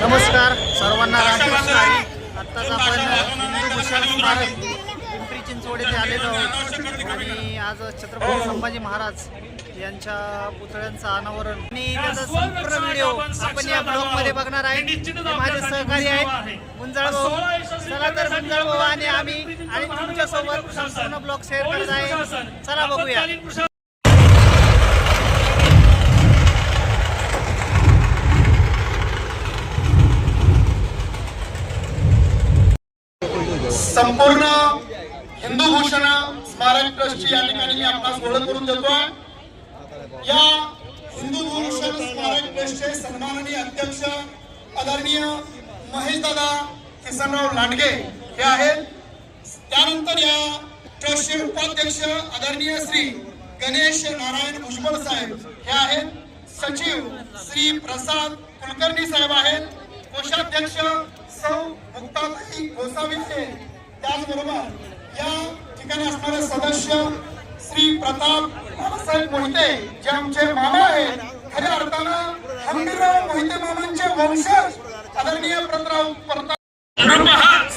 नमस्कार सर्वांना. आत्ताच आपण हिंदू भूषण स्मारक पिंपरी चिंचवड येथे आलेलो आहोत आणि आज छत्रपती संभाजी महाराज यांच्या पुतळ्यांचं अनावरण आणि त्याचा संपूर्ण व्हिडिओ आपण या ब्लॉगमध्ये बघणार आहे. माझे सहकारी आहेत गुंजाळ भाऊ. चला तर गुंजाळ भाऊ आणि आम्ही आणि तुमच्यासोबत संपूर्ण ब्लॉग शेअर करत आहे. चला बघूया. संपूर्ण हिंदू भूषण स्मारक ट्रस्टची या ठिकाणी मी आपणास ओळख करून देतोय. या हिंदू भूषण स्मारक ट्रस्टचे सन्माननीय अध्यक्ष आदरणीय महेशदादा किसनराव लांडगे हे आहेत. त्यानंतर या ट्रस्टचे उपाध्यक्ष आदरणीय श्री गणेश नारायण भुजबळ साहेब हे आहेत. सचिव श्री प्रसाद कुलकर्णी साहेब आहेत. कोषाध्यक्ष सौ मुक्ताताई गोसावी. त्याचबरोबर या ठिकाणी असणारे सदस्य श्री प्रताप साहेब मोहिते जे आमचे मामा आहेत. खऱ्या अर्थानं हंबीरराव मोहिते मामांचे वंशज आदरणीय प्रताप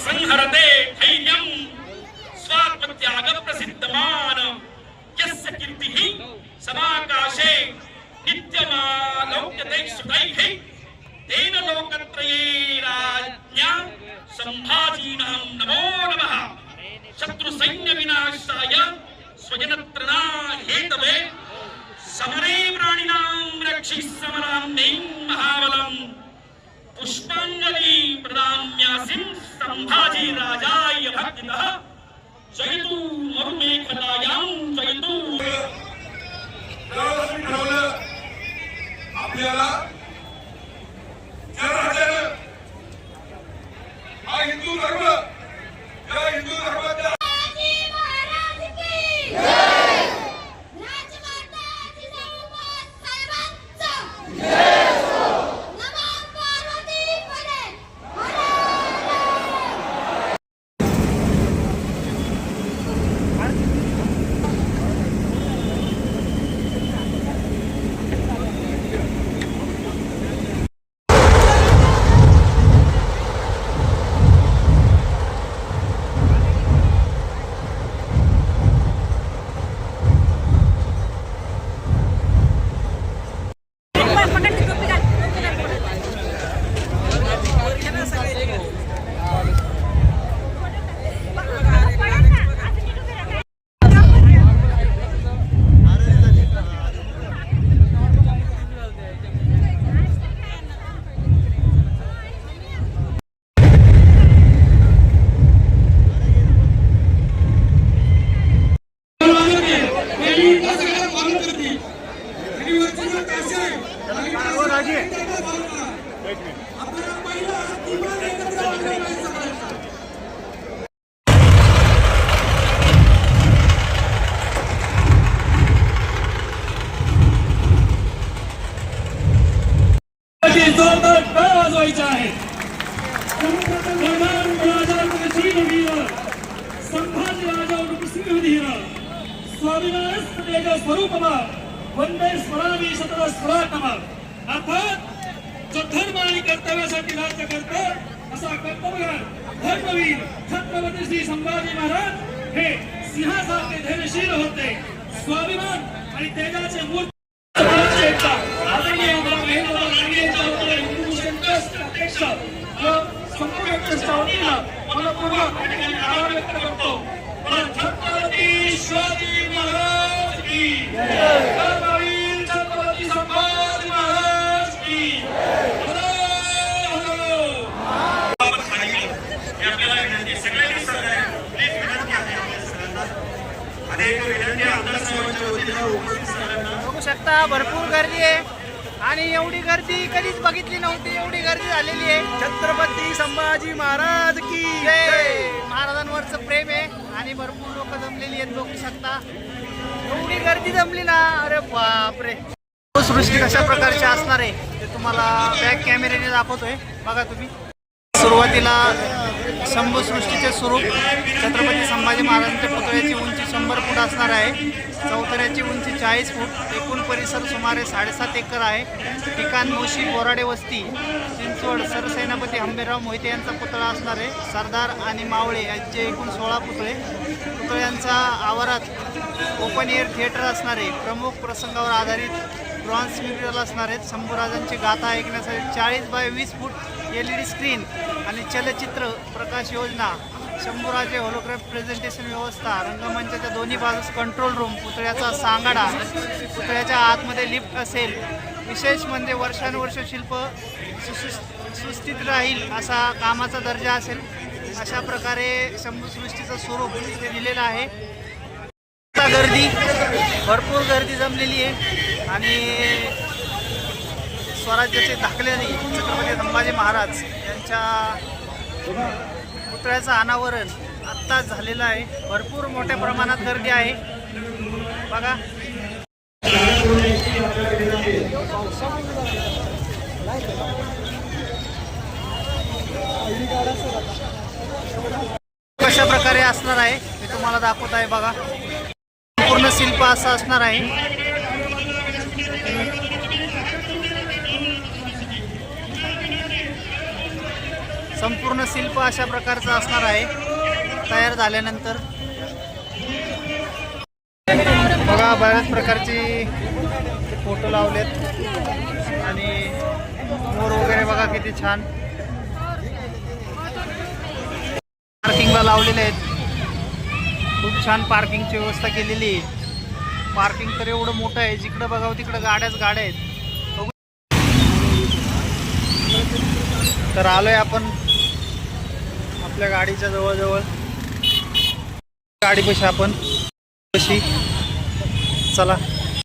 संहरते धैर्यं स्वात्मत्याग प्रसिद्धमान यस्य कीर्तिः समाकाशे नित्यमालौक्यते सुतैः तेन लोकत्रये राज्ञा संभाजीनं नमो नमः. शत्रु सैन्य विनाशाय स्वजनत्रणा हेतवे समरे प्राणिनां रक्षि समरान्ने महाबलं पुष्पांजलि प्रदाम्यासिं संभाजी राजाय भक्तितः जयतु मरुमेखलायां जयतु. आपल्याला हा हिंदू धर्म या हिंदू धर्माच्या वंदे स्मरामी शतरा स्मराकम. अर्थात जो धर्म आणि कर्तव्यासाठी राज्य करतो असा कर्तव्यवान धर्मवीर छत्रपती श्री संभाजी महाराज हे सिंहासारखे धैर्यशील होते. स्वाभिमान आणि तेजाचे मूर्ती संपूर्ण ट्रस्टच्या वतीनं मनपूर्वक आभार व्यक्त करतो. छत्रपती शिवाजी महाराज की धर्मवीर छत्रपती संभाजी महाराज की आपल्याला विनंती सगळ्यांनी प्लीज विनंती आहे सगळ्यांना अनेक विनंती आमदार साहेबांच्या वतीनं उपस्थित सगळ्यांना बघू शकता भरपूर गर्दी आहे आणि एवढी गर्दी कधीच बघितली नव्हती. एवढी गर्दी झालेली आहे. छत्रपती संभाजी महाराज की जय. महाराजांवरचं प्रेम आहे आणि भरपूर लोक जमलेली आहेत. बघू शकता एवढी गर्दी जमली ना. अरे बापरे. सृष्टी कशा प्रकारची असणार आहे ते तुम्हाला बॅक कॅमेऱ्याने दाखवतोय. बघा तुम्ही. सुरुवातीला शंभूसृष्टीचे स्वरूप छत्रपती संभाजी महाराजांच्या पुतळ्याची उंची 100 फूट असणार आहे. चौथऱ्याची उंची 40 फूट. एकूण परिसर सुमारे 7.5 एकर आहे. ठिकाण मोशी बोराडे वस्ती चिंचवड. सरसेनापती हंबीरराव मोहिते यांचा पुतळा असणार आहे. सरदार आणि मावळे यांचे एकूण 16 पुतळे. पुतळ्यांचा आवारात ओपन एअर थिएटर असणार आहे. प्रमुख प्रसंगावर आधारित ब्रॉन्झ म्युरल असणार आहेत. शंभूराजांची गाथा ऐकण्यासाठी 40 बाय 20 फूट LED स्क्रीन आणि चलचित्र प्रकाश योजना. शंभूराजे होलोग्राफ प्रेझेंटेशन व्यवस्था. रंगमंचाच्या दोन्ही बाजूस कंट्रोल रूम. पुतळ्याचा सांगाडा. पुतळ्याच्या आतमध्ये लिफ्ट असेल. विशेष म्हणजे वर्षानुवर्ष शिल्प सुस्थित राहील असा कामाचा दर्जा असेल. अशा प्रकारे शंभूसृष्टीचं स्वरूप इथे दिलेलं आहे. गर्दी भरपूर गर्दी जमलेली आहे आणि स्वराज्याचे दाखल्याने छत्रपती संभाजी महाराज यांच्या पुतळ्याचं अनावरण आत्ताच झालेलं आहे. भरपूर मोठ्या प्रमाणात गर्दी आहे बघा. कशा प्रकारे असणार आहे मी तुम्हाला दाखवत आहे बघा. पूर्ण शिल्प असं असणार आहे. संपूर्ण शिल्प अशा प्रकारचं असणार आहे तयार झाल्यानंतर. बघा बऱ्याच प्रकारचे फोटो लावलेत आणि मोर वगैरे बघा किती छान पार्किंगला लावलेले आहेत. खूप छान पार्किंगची व्यवस्था केलेली आहे. पार्किंग तर एवढं मोठं आहे, जिकडं बघावं तिकडं गाड्याच गाड्या आहेत. तर आलोय आपण आपल्या गाडीच्या जवळजवळ. गाडीपाशी आपण कशी चला